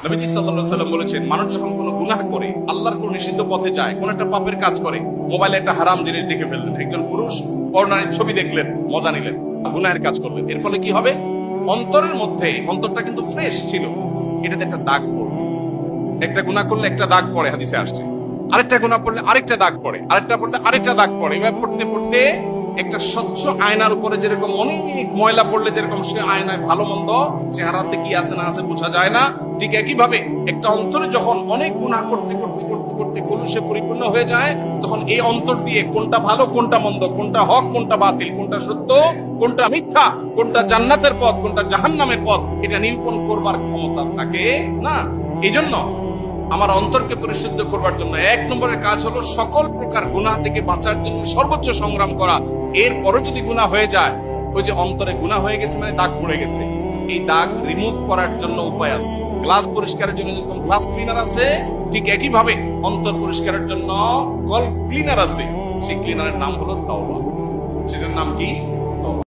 নবীজি সাল্লাল্লাহু আলাইহি ওয়াসাল্লাম বলেছেন, মানুষ যখন কোনো গুনাহ করে, আল্লাহর কোন নিষিদ্ধ পথে যায়, কোন একটা পাপের কাজ করে, মোবাইলে একটা হারাম জিনিস দেখে ফেললেন, একজন পুরুষ পর্নোর ছবি দেখলেন, মজা নিলেন, গুনাহের কাজ করলেন, এর ফলে কি হবে? অন্তরের মধ্যে, অন্তরটা কিন্তু ফ্রেশ ছিল, এটাতে একটা দাগ পড়বে। একটা গুনাহ করলে একটা দাগ পড়ে, হাদিসে আসছে। আরেকটা গুনাহ পড়লে আরেকটা দাগ পড়ে, আরেকটা পড়লে আরেকটা দাগ পড়ে। এভাবে পড়তে পড়তে একটা স্বচ্ছ আয়নার উপরে যেরকম অনেক ময়লা পড়লে যেরকম সে আয়নায় ভালো মন্দ চেহারাতে কি আছে না আছে বোঝা যায় না, ঠিক একই ভাবে একটা অন্তরে যখন অনেক গুনাহ করতে করতে করতে করতে কলুষে পরিপূর্ণ হয়ে যায়, তখন এই অন্তর দিয়ে কোনটা ভালো কোনটা মন্দ, কোনটা হক কোনটা বাতিল, কোনটা সত্য কোনটা মিথ্যা, কোনটা জান্নাতের পথ কোনটা জাহান্নামের পথ, এটা নিরূপণ করবার ক্ষমতা থাকে না। এই জন্য আমার অন্তরকে পরিশুদ্ধ করবার জন্য এক নম্বরের কাজ হলো সকল প্রকার গুনাহ থেকে বাঁচার জন্য সর্বোচ্চ সংগ্রাম করা। এরপরও যদি গুনাহ হয়ে যায়, ওই যে অন্তরে গুনাহ হয়ে গেছে মানে দাগ পড়ে গেছে, এই দাগ রিমুভ করার জন্য উপায় আছে। গ্লাস পরিষ্কারের জন্য যেরকম গ্লাস ক্লিনার আছে, ঠিক একই ভাবে অন্তর পরিষ্কারের জন্য কল ক্লিনার আছে। সেই ক্লিনারের নাম হলো তাওবা। সেটার নাম কি?